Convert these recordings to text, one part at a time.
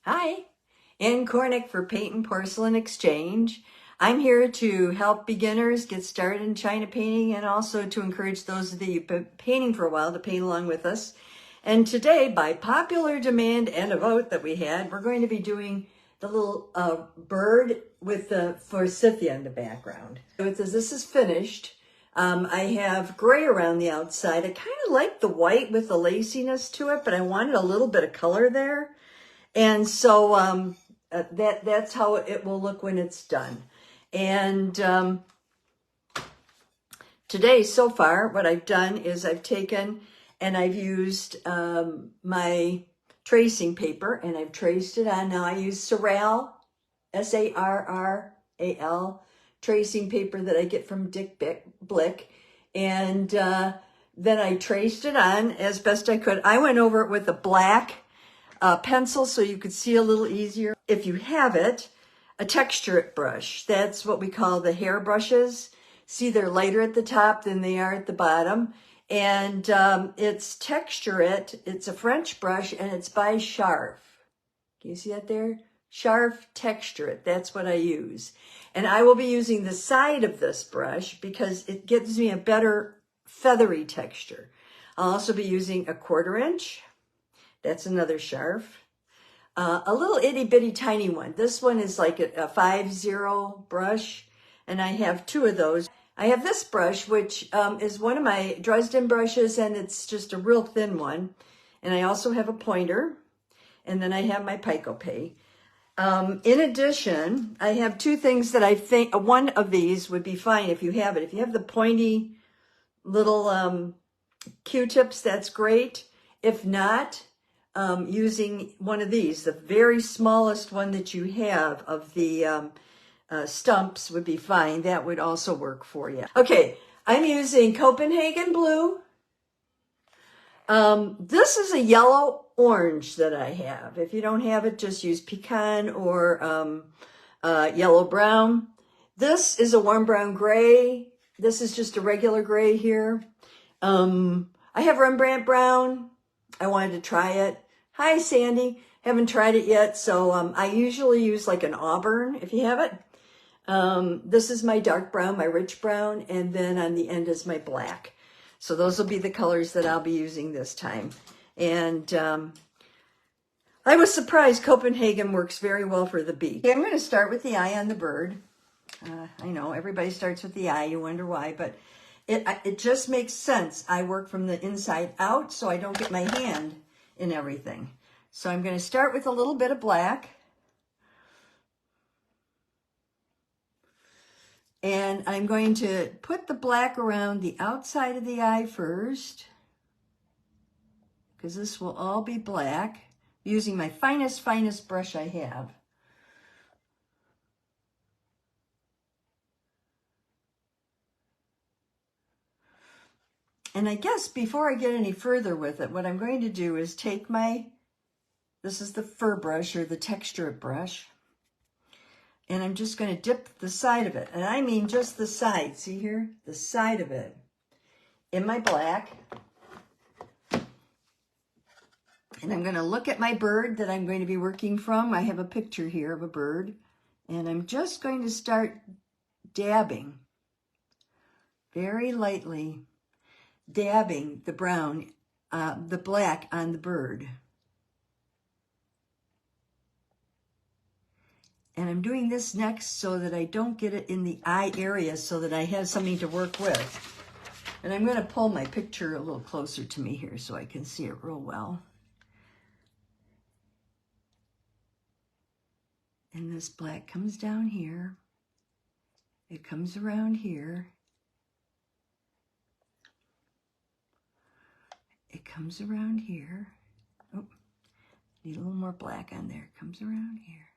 Hi, Ann Cornick for Paint and Porcelain Exchange. I'm here to help beginners get started in China painting and also to encourage those that you've been painting for a while to paint along with us. And today, by popular demand and a vote that we had, we're going to be doing the little bird with the forsythia in the background. This is finished. I have gray around the outside. I kind of like the white with the laciness to it, but I wanted a little bit of color there. And so that's how it will look when it's done. And today, so far, what I've done is I've taken and I've used my tracing paper and I've traced it on. Now I use Sarral, Sarral, tracing paper that I get from Dick Blick. And then I traced it on as best I could. I went over it with a black pencil so you could see a little easier. If you have it, a texture it brush. That's what we call the hair brushes. See, they're lighter at the top than they are at the bottom. And it's texture it. It's a French brush and it's by Scharf. Can you see that there? Scharf texture it. That's what I use. And I will be using the side of this brush because it gives me a better feathery texture. I'll also be using a 1/4 inch. That's another Scharf. A little itty bitty tiny one. This one is like a 5-0 brush, and I have 2 of those. I have this brush, which is one of my Dresden brushes, and it's just a real thin one. And I also have a pointer, and then I have my Picopay. In addition, I have 2 things that I think, one of these would be fine if you have it. If you have the pointy little Q-tips, that's great. If not, using one of these, the very smallest one that you have of the stumps would be fine. That would also work for you. Okay, I'm using Copenhagen blue. This is a yellow orange that I have. If you don't have it, just use pecan or yellow brown. This is a warm brown gray. This is just a regular gray here. I have Rembrandt brown. I wanted to try it. Hi, Sandy. Haven't tried it yet, so I usually use like an auburn if you have it. This is my dark brown, my rich brown, and then on the end is my black. So those will be the colors that I'll be using this time. And I was surprised Copenhagen works very well for the beak. Okay, I'm going to start with the eye on the bird. I know everybody starts with the eye. You wonder why, but it just makes sense. I work from the inside out, so I don't get my hand in everything. So I'm going to start with a little bit of black. And I'm going to put the black around the outside of the eye first, because this will all be black, using my finest brush I have. And I guess before I get any further with it, what I'm going to do is take this is the fur brush or the texture brush, and I'm just going to dip the side of it. And I mean just the side, see here? The side of it in my black. And I'm going to look at my bird that I'm going to be working from. I have a picture here of a bird. And I'm just going to start dabbing, very lightly, dabbing the brown, the black on the bird. And I'm doing this next so that I don't get it in the eye area, so that I have something to work with. And I'm going to pull my picture a little closer to me here so I can see it real well. And this black comes down here. It comes around here. It comes around here. Oh, need a little more black on there. It comes around here.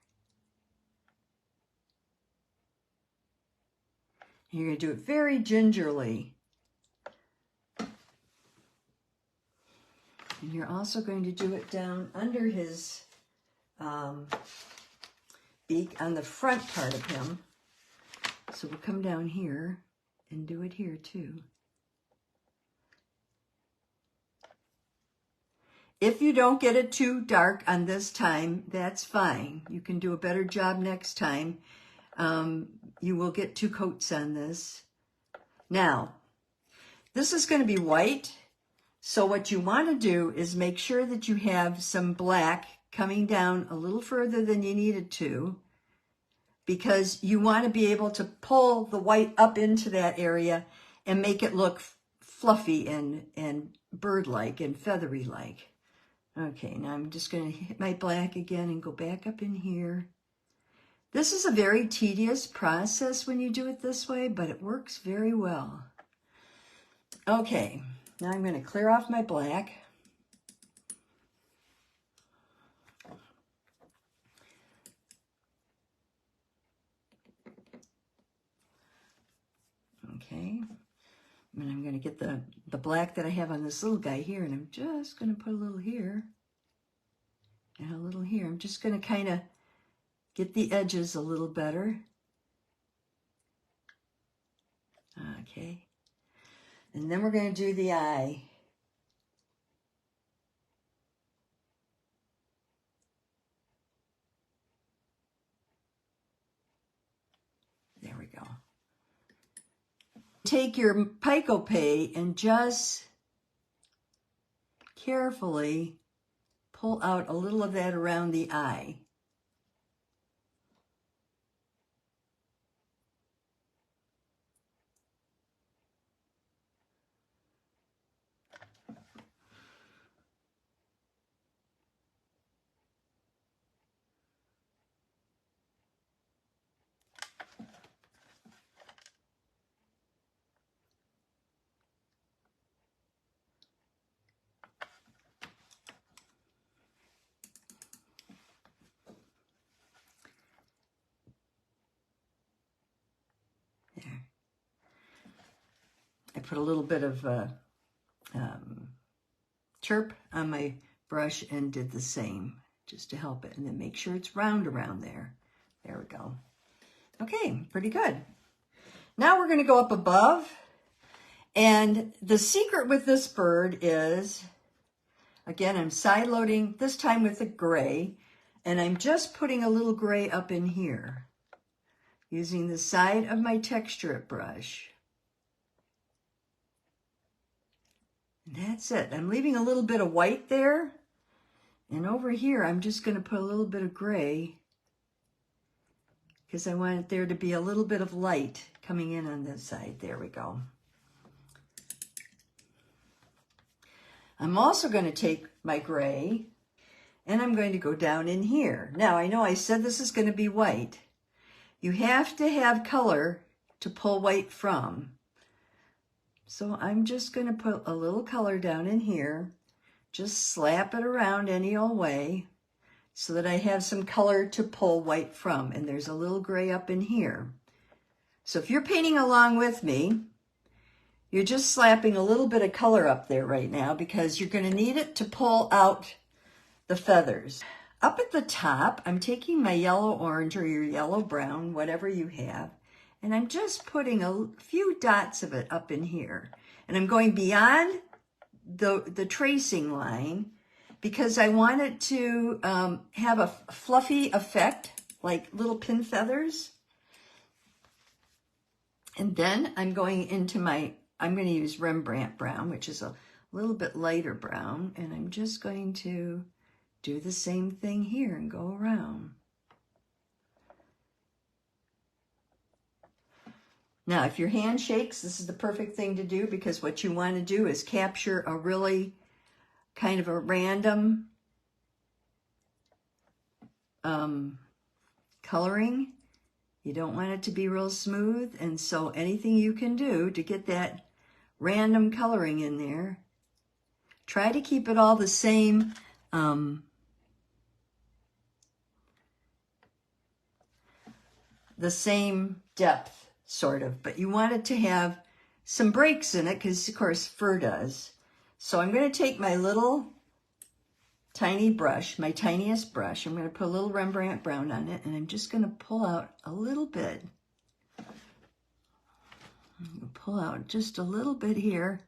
And you're going to do it very gingerly. And you're also going to do it down under his beak on the front part of him. So we'll come down here and do it here too. If you don't get it too dark on this time, that's fine. You can do a better job next time. You will get 2 coats on this. Now, this is going to be white. So what you want to do is make sure that you have some black coming down a little further than you need it to, because you want to be able to pull the white up into that area and make it look fluffy and bird-like and feathery-like. Okay, now I'm just going to hit my black again and go back up in here. This is a very tedious process when you do it this way, but it works very well. Okay, now I'm going to clear off my black. Okay, and I'm going to get the black that I have on this little guy here, and I'm just going to put a little here and a little here. I'm just going to kind of get the edges a little better. Okay, and then we're going to do the eye. There we go. Take your Paintnporcelain and just carefully pull out a little of that around the eye. There. I put a little bit of chirp on my brush and did the same just to help it, and then make sure it's round around there. There we go. Okay, pretty good. Now we're going to go up above, and the secret with this bird is, again, I'm side loading, this time with the gray, and I'm just putting a little gray up in here using the side of my texture it brush. And that's it. I'm leaving a little bit of white there, and over here I'm just going to put a little bit of gray because I want there to be a little bit of light coming in on this side. There we go. I'm also going to take my gray and I'm going to go down in here. Now, I know I said this is going to be white. You have to have color to pull white from. So I'm just going to put a little color down in here. Just slap it around any old way so that I have some color to pull white from. And there's a little gray up in here. So if you're painting along with me, you're just slapping a little bit of color up there right now because you're going to need it to pull out the feathers. Up at the top, I'm taking my yellow orange or your yellow brown, whatever you have, and I'm just putting a few dots of it up in here. And I'm going beyond the tracing line because I want it to have a fluffy effect, like little pin feathers. And then I'm going into I'm going to use Rembrandt brown, which is a little bit lighter brown, and I'm just going to do the same thing here and go around. Now, if your hand shakes, this is the perfect thing to do because what you want to do is capture a really kind of a random coloring. You don't want it to be real smooth, and so anything you can do to get that random coloring in there, try to keep it all the same depth, sort of, but you want it to have some breaks in it because, of course, fur does. So I'm going to take my little tiny brush, my tiniest brush. I'm going to put a little Rembrandt brown on it, and I'm just going to pull out a little bit. Pull out just a little bit here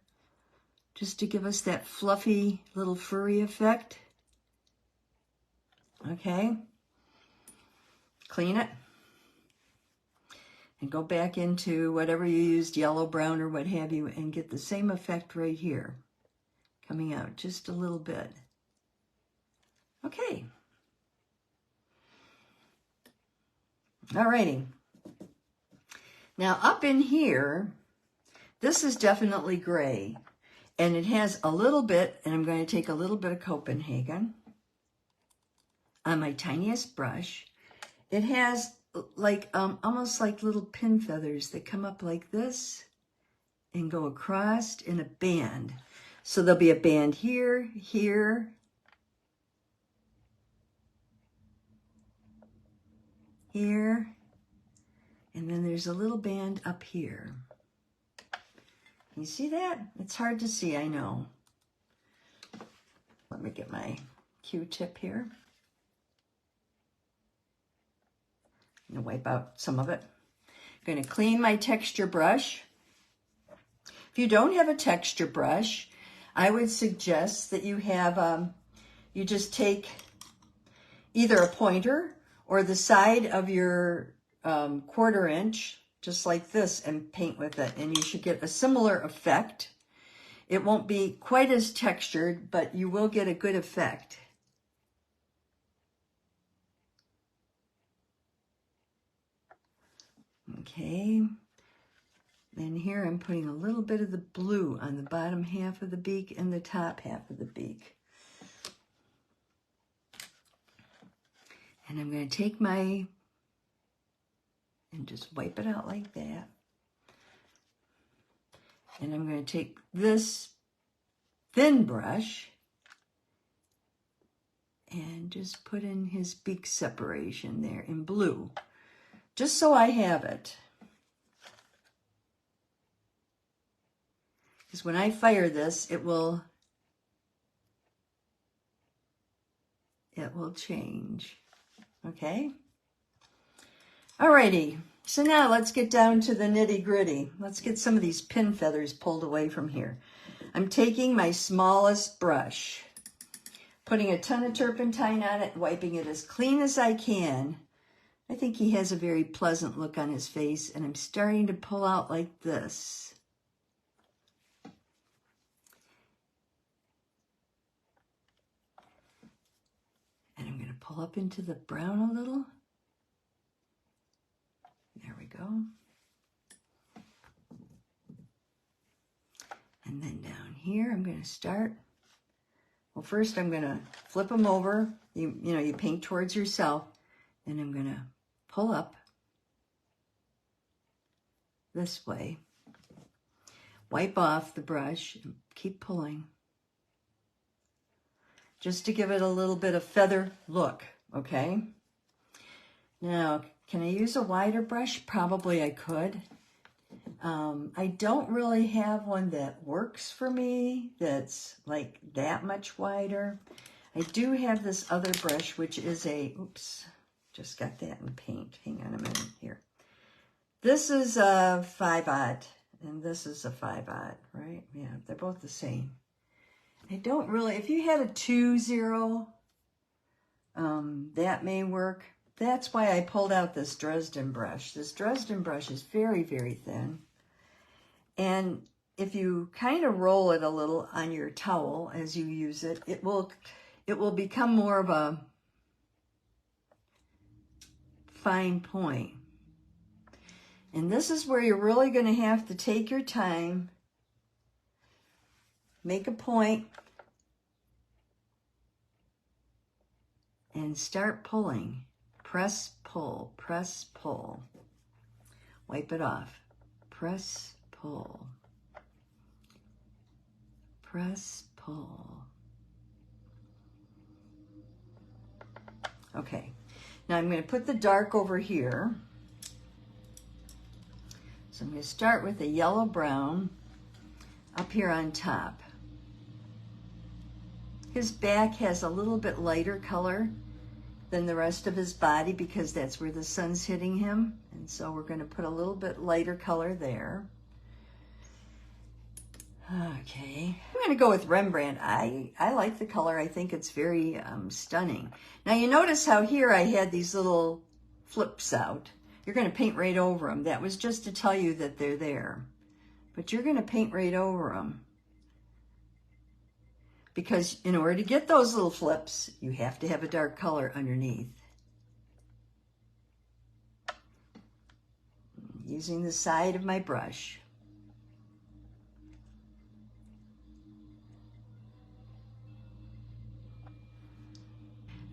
just to give us that fluffy little furry effect. Okay, clean it and go back into whatever you used, yellow, brown, or what have you, and get the same effect right here, coming out just a little bit. Okay. Alrighty. Now up in here, this is definitely gray, and it has a little bit, and I'm going to take a little bit of Copenhagen on my tiniest brush. It has like almost like little pin feathers that come up like this and go across in a band. So there'll be a band here, here, here, and then there's a little band up here. You see that? It's hard to see, I know. Let me get my Q-tip here. I'm going to wipe out some of it. I'm going to clean my texture brush. If you don't have a texture brush, I would suggest that you have, you just take either a pointer or the side of your 1/4 inch, just like this, and paint with it. And you should get a similar effect. It won't be quite as textured, but you will get a good effect. Okay, and here I'm putting a little bit of the blue on the bottom half of the beak and the top half of the beak. And I'm going to take my, and just wipe it out like that. And I'm going to take this thin brush and just put in his beak separation there in blue, just so I have it. Because when I fire this, it will change. Okay? Alrighty, so now let's get down to the nitty-gritty. Let's get some of these pin feathers pulled away from here. I'm taking my smallest brush, putting a ton of turpentine on it, wiping it as clean as I can. I think he has a very pleasant look on his face, and I'm starting to pull out like this. And I'm going to pull up into the brown a little. There we go. And then down here, I'm going to start. Well, first I'm going to flip them over. You know, you paint towards yourself. And I'm going to pull up this way. Wipe off the brush and keep pulling. Just to give it a little bit of feather look, okay? Now, can I use a wider brush? Probably I could. I don't really have one that works for me that's like that much wider. I do have this other brush, which is a, oops, just got that in paint. Hang on a minute here. This is a 5/0, and this is a 5/0, right? Yeah, they're both the same. I don't really, if you had a 2-0, that may work. That's why I pulled out this Dresden brush. This Dresden brush is very, very thin. And if you kind of roll it a little on your towel as you use it, it will become more of a fine point. And this is where you're really going to have to take your time, make a point, and start pulling. Press, pull, press, pull. Wipe it off. Press, pull. Press, pull. Okay, now I'm going to put the dark over here. So I'm going to start with a yellow-brown up here on top. His back has a little bit lighter color than the rest of his body because that's where the sun's hitting him. And so we're going to put a little bit lighter color there. Okay, I'm going to go with Rembrandt. I like the color. I think it's very stunning. Now you notice how here I had these little flips out. You're going to paint right over them. That was just to tell you that they're there. But you're going to paint right over them. Because in order to get those little flips, you have to have a dark color underneath. Using the side of my brush.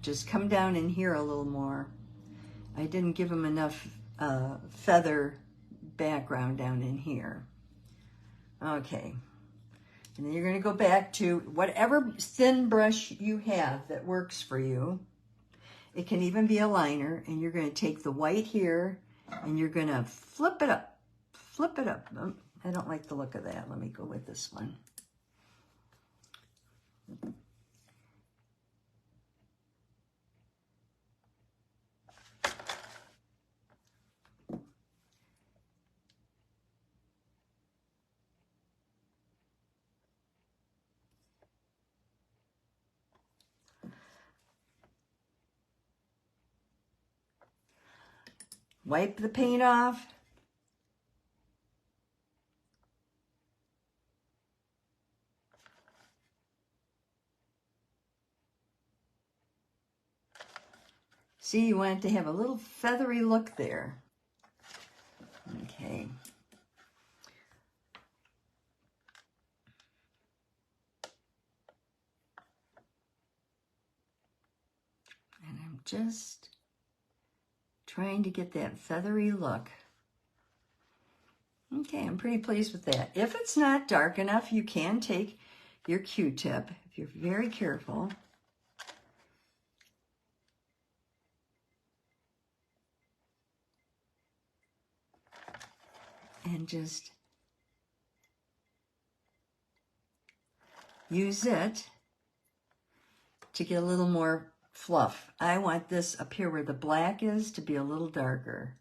Just come down in here a little more. I didn't give them enough feather background down in here. Okay. And then you're going to go back to whatever thin brush you have that works for you. It can even be a liner. And you're going to take the white here and you're going to flip it up. Flip it up. I don't like the look of that. Let me go with this one. Wipe the paint off. See, you want it to have a little feathery look there. Okay. And I'm just trying to get that feathery look. Okay, I'm pretty pleased with that. If it's not dark enough, you can take your Q-tip, if you're very careful. And just use it to get a little more fluff. I want this up here where the black is to be a little darker.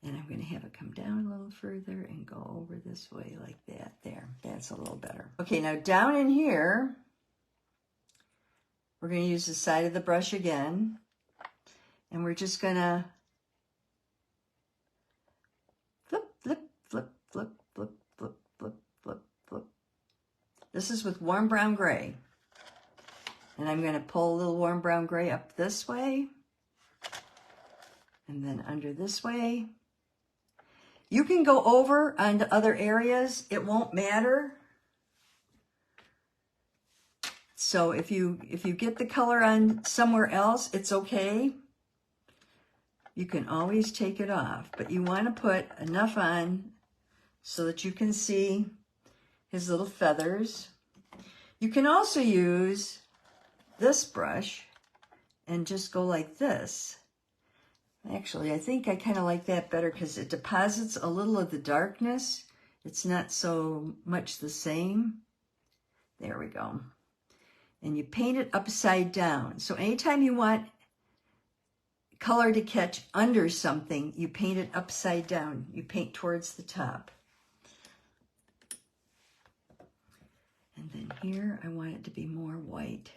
And I'm going to have it come down a little further and go over this way like that. There, that's a little better. Okay, now down in here, we're going to use the side of the brush again. And we're just going to flip, flip, flip, flip, flip, flip, flip, flip, flip. This is with warm brown gray. And I'm going to pull a little warm brown gray up this way. And then under this way. You can go over onto other areas. It won't matter. So if you get the color on somewhere else, it's okay. You can always take it off. But you want to put enough on so that you can see his little feathers. You can also use this brush and just go like this. Actually, I think I kind of like that better because it deposits a little of the darkness. It's not so much the same. There we go. And you paint it upside down. So anytime you want color to catch under something, you paint it upside down. You paint towards the top. And then here, I want it to be more white.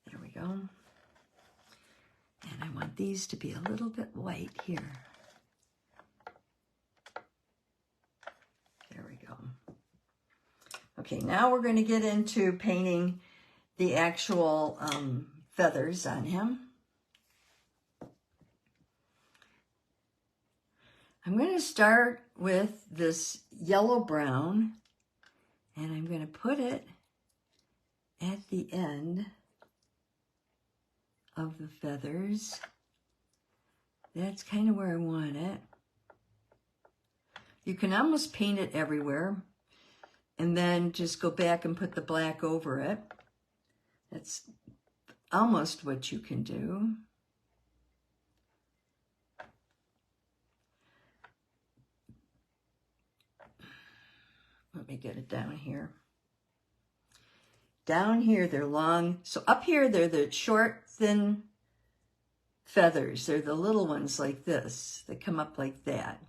There we go. And I want these to be a little bit white here. There we go. Okay, now we're going to get into painting the actual feathers on him. I'm going to start with this yellow brown, and I'm going to put it at the end of the feathers. That's kind of where I want it. You can almost paint it everywhere and then just go back and put the black over it. That's almost what you can do. Let me get it down here. Down here, they're long. So up here, they're the short, thin feathers. They're the little ones like this. They come up like that.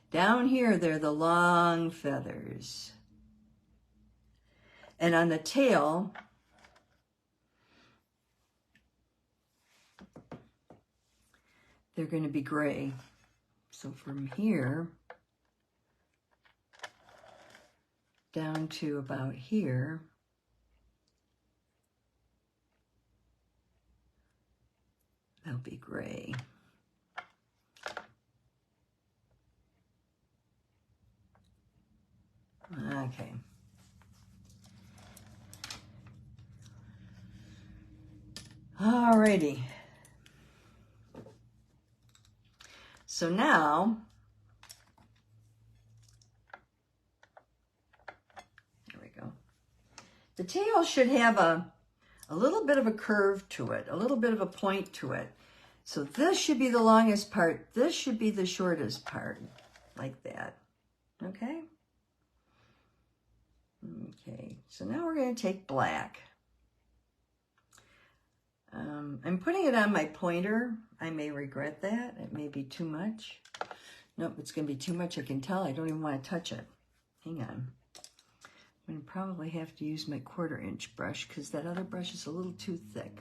Down here, they're the long feathers. And on the tail, they're going to be gray. So from here down to about here, they'll be gray. Okay. Alrighty. So now, there we go. The tail should have a little bit of a curve to it, a little bit of a point to it. So this should be the longest part. This should be the shortest part, like that. Okay? Okay, so now we're going to take black. I'm putting it on my pointer. I may regret that. It may be too much. Nope, it's going to be too much. I can tell. I don't even want to touch it. Hang on. I'm going to probably have to use my 1/4 inch brush because that other brush is a little too thick.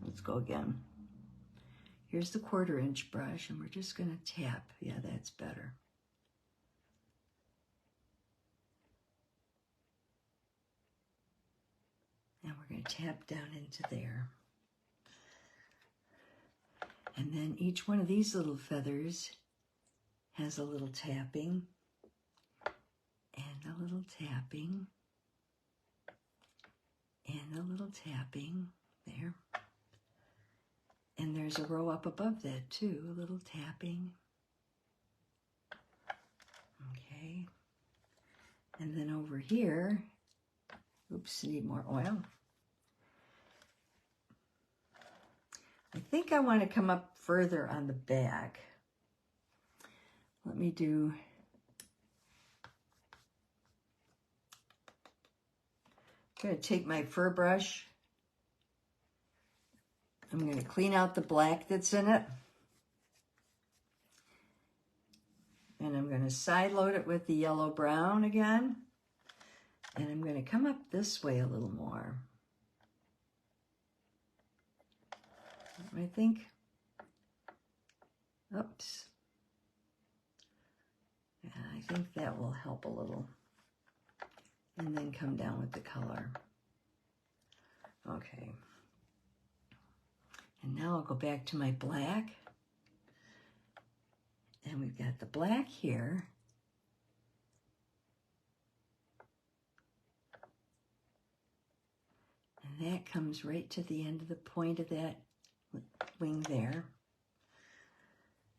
Let's go again. Here's the 1/4 inch brush, and we're just going to tap. Yeah, that's better. And we're going to tap down into there. And then each one of these little feathers has a little tapping and a little tapping and a little tapping there. And there's a row up above that too, a little tapping. Okay. And then over here, oops, need more oil. I think I want to come up further on the back. Let me do, I'm going to take my fur brush. I'm going to clean out the black that's in it. And I'm going to side load it with the yellow brown again. And I'm going to come up this way a little more. I think, oops. Yeah, I think that will help a little. And then come down with the color. Okay. And now I'll go back to my black. And we've got the black here. And that comes right to the end of the point of that wing there.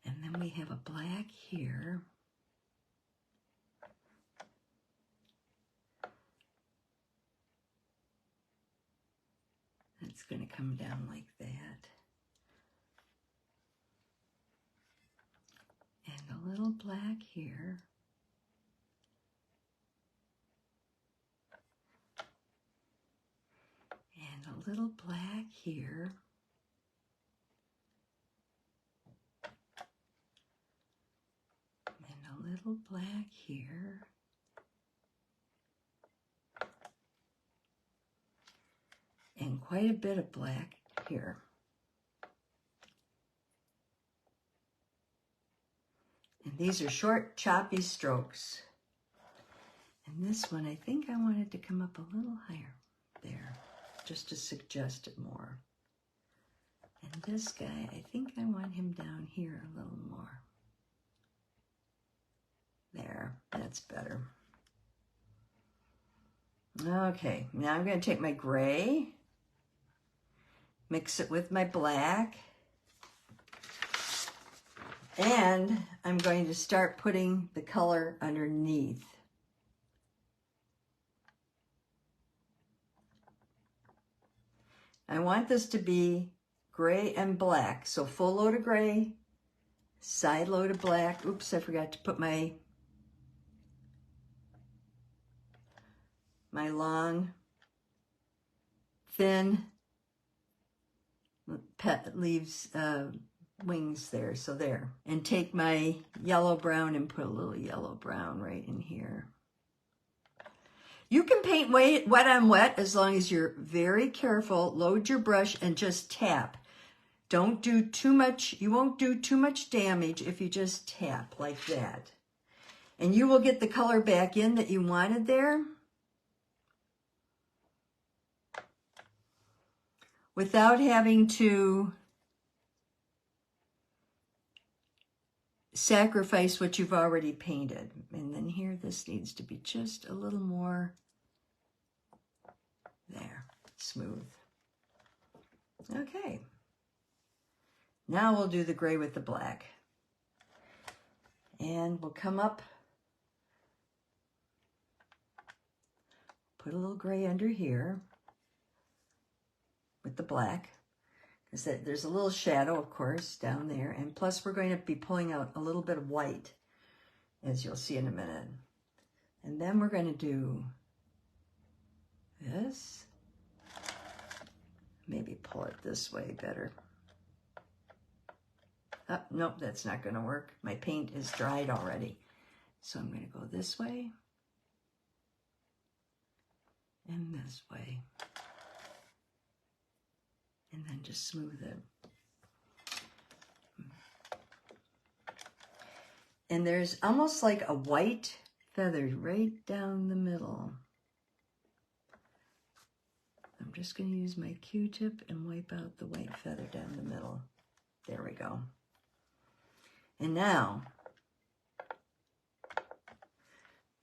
And then we have a black here. It's going to come down like that. And a little black here. And a little black here. And a little black here. And quite a bit of black here. And these are short, choppy strokes. And this one, I think I wanted to come up a little higher there, just to suggest it more. And this guy, I think I want him down here a little more. There, that's better. Okay, now I'm going to take my gray, mix it with my black, and I'm going to start putting the color underneath. I want this to be gray and black, so full load of gray, side load of black. Oops, I forgot to put my my long, thin pet leaves wings there, so there. And take my yellow brown and put a little yellow brown right in here. You can paint wet on wet as long as you're very careful. Load your brush and just tap. Don't do too much. You won't do too much damage if you just tap like that. And you will get the color back in that you wanted there without having to sacrifice what you've already painted. And then here, this needs to be just a little more there, smooth. Okay. Now we'll do the gray with the black. And we'll come up, put a little gray under here with the black, because there's a little shadow, of course, down there. And plus we're going to be pulling out a little bit of white, as you'll see in a minute. And then we're going to do this. Maybe pull it this way better. Oh, nope, that's not going to work. My paint is dried already. So I'm going to go this way and this way. And then just smooth it. And there's almost like a white feather right down the middle. I'm just going to use my Q-tip and wipe out the white feather down the middle. There we go. And now,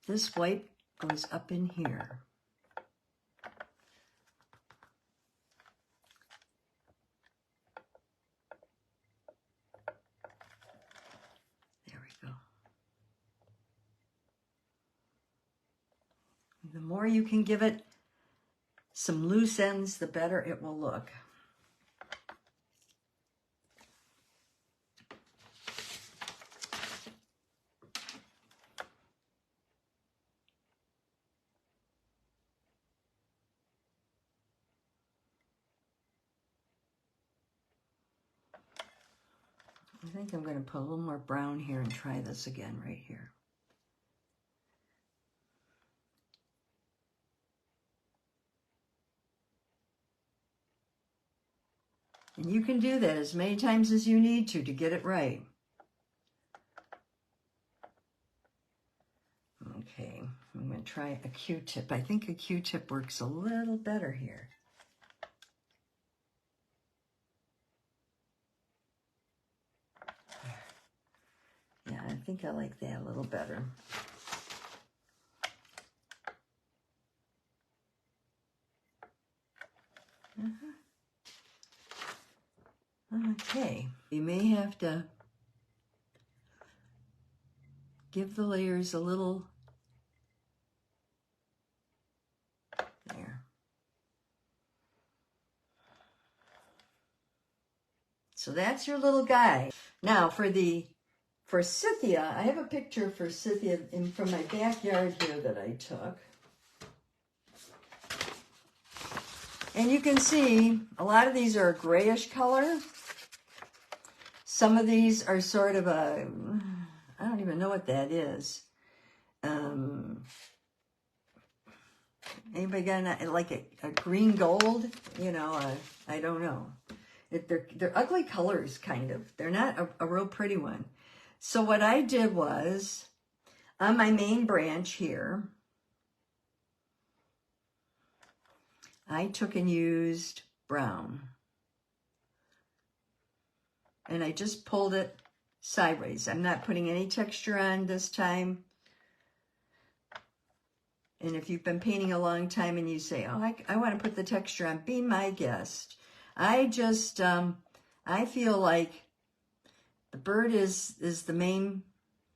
this white goes up in here. There we go. The more you can give it some loose ends, the better it will look. I think I'm going to put a little more brown here and try this again right here. And you can do that as many times as you need to get it right. Okay, I'm going to try a Q-tip. I think a Q-tip works a little better here. Yeah, I think I like that a little better. Okay, you may have to give the layers a little there. So that's your little guy. Now for Forsythia, I have a picture of Forsythia from my backyard here that I took. And you can see a lot of these are a grayish color. Some of these are sort of a, I don't even know what that is. Anybody got like a green gold? You know, I don't know. They're ugly colors, kind of. They're not a real pretty one. So what I did was, on my main branch here, I took and used brown. And I just pulled it sideways. I'm not putting any texture on this time. And if you've been painting a long time and you say, oh, I want to put the texture on, be my guest. I just, I feel like the bird is the main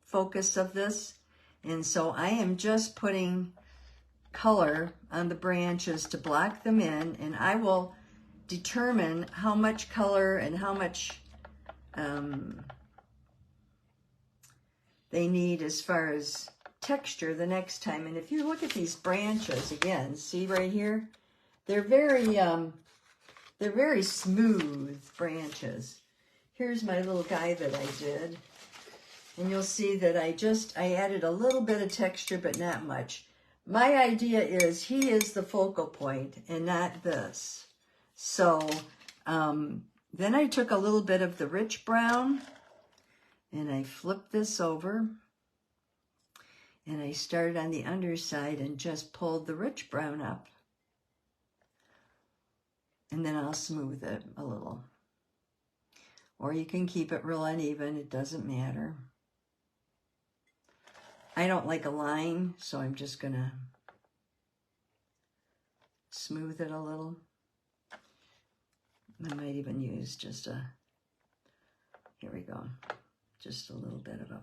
focus of this. And so I am just putting color on the branches to block them in. And I will determine how much color and how much they need as far as texture the next time. And if you look at these branches again, see right here, they're very smooth branches. Here's my little guy that I did. And you'll see that I added a little bit of texture, but not much. My idea is he is the focal point and not this. So then I took a little bit of the rich brown and I flipped this over. And I started on the underside and just pulled the rich brown up. And then I'll smooth it a little. Or you can keep it real uneven, it doesn't matter. I don't like a line, so I'm just gonna smooth it a little. I might even use just here we go, just a little bit of a,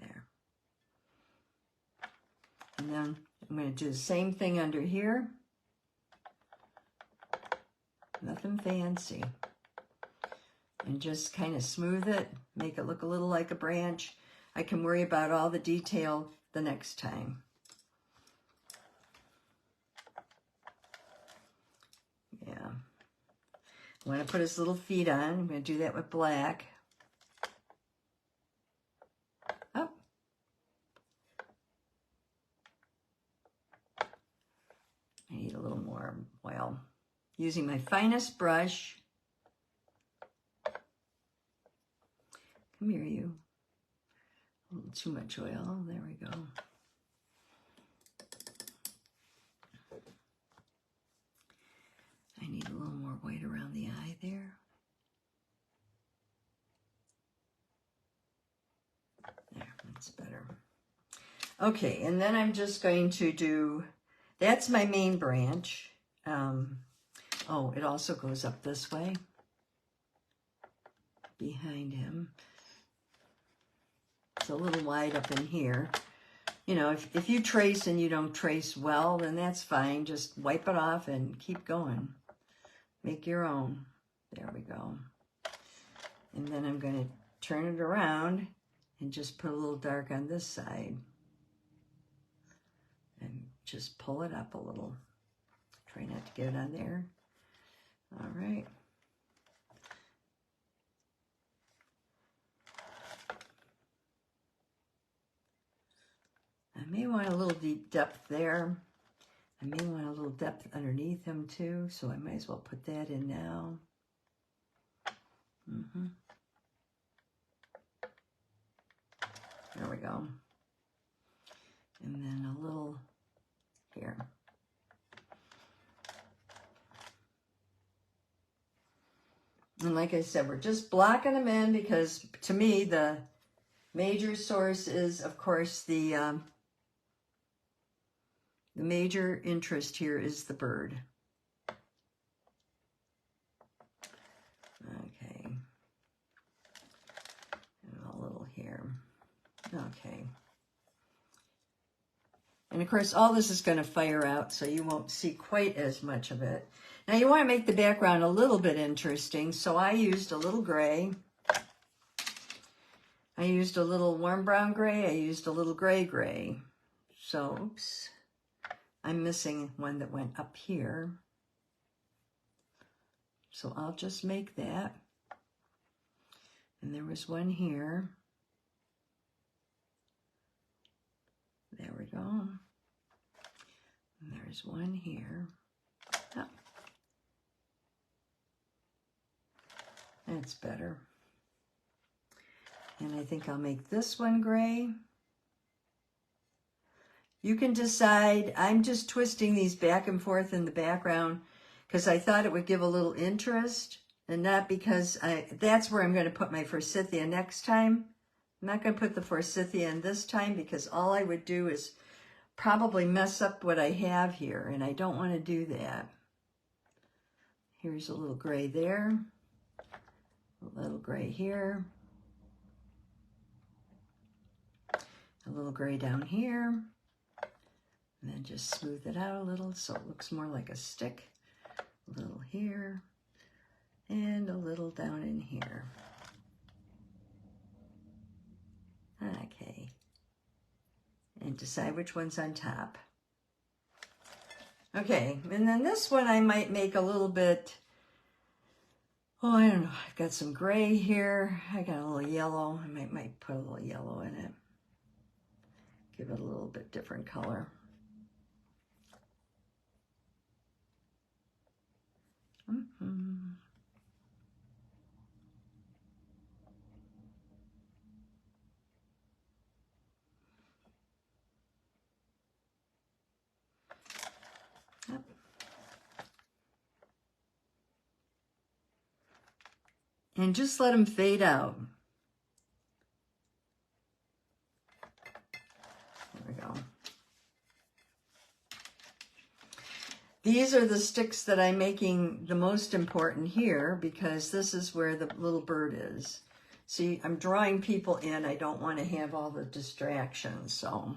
there. And then I'm gonna do the same thing under here. Nothing fancy. And just kind of smooth it, make it look a little like a branch. I can worry about all the detail the next time. Yeah. I want to put his little feet on. I'm going to do that with black. Oh. I need a little more, well, using my finest brush. Come here, you. A little too much oil. There we go. I need a little more white around the eye there. There, that's better. Okay, and then I'm just going to do, that's my main branch. Oh, it also goes up this way behind him. It's a little wide up in here. You know, if you trace and you don't trace well, then that's fine. Just wipe it off and keep going. Make your own. There we go. And then I'm going to turn it around and just put a little dark on this side. And just pull it up a little. Try not to get it on there. All right. I may want a little deep depth there. I may want a little depth underneath him too, so I might as well put that in now. There we go. And then a little here. And like I said, we're just blocking them in because to me, the major source is, of course, the major interest here is the bird. Okay. And a little here. Okay. And of course, all this is going to fire out, so you won't see quite as much of it. Now, you want to make the background a little bit interesting, so I used a little gray. I used a little warm brown gray. I used a little gray. So, oops. I'm missing one that went up here. So I'll just make that. And there was one here. There we go. And there's one here. Oh. That's better. And I think I'll make this one gray. You can decide. I'm just twisting these back and forth in the background because I thought it would give a little interest and not because that's where I'm going to put my forsythia next time. I'm not going to put the forsythia in this time because all I would do is probably mess up what I have here, and I don't want to do that. Here's a little gray there, a little gray here, a little gray down here. And then just smooth it out a little so it looks more like a stick. A little here and a little down in here. Okay. And decide which one's on top. Okay, and then this one I might make a little bit, oh, I don't know. I've got some gray here. I got a little yellow. I might put a little yellow in it. Give it a little bit different color. Yep. And just let them fade out. There we go. These are the sticks that I'm making the most important here because this is where the little bird is. See, I'm drawing people in. I don't want to have all the distractions, so.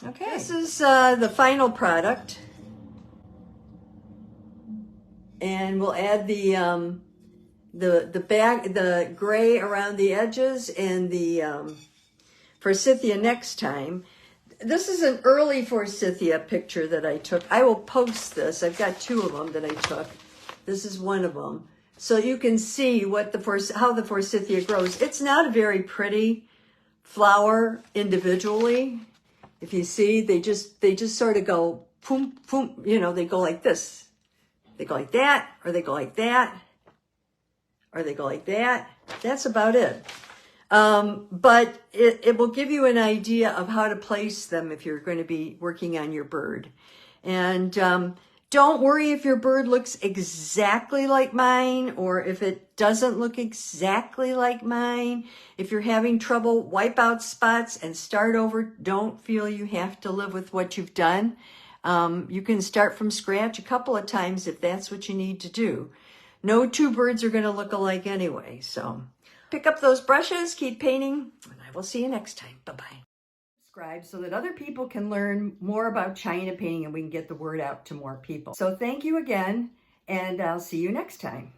Okay. This is the final product. And we'll add the gray around the edges and the forsythia next time. This is an early forsythia picture that I took. I will post this. I've got 2 of them that I took. This is one of them. So you can see what how the forsythia grows. It's not a very pretty flower individually. If you see, they just sort of go boom, boom, you know, they go like this. They go like that, or they go like that, or they go like that. That's about it. But it will give you an idea of how to place them if you're going to be working on your bird. And don't worry if your bird looks exactly like mine or if it doesn't look exactly like mine. If you're having trouble, wipe out spots and start over. Don't feel you have to live with what you've done. You can start from scratch a couple of times if that's what you need to do. No 2 birds are going to look alike anyway, so. Pick up those brushes, keep painting, and I will see you next time. Bye-bye. Subscribe so that other people can learn more about China painting and we can get the word out to more people. So thank you again, and I'll see you next time.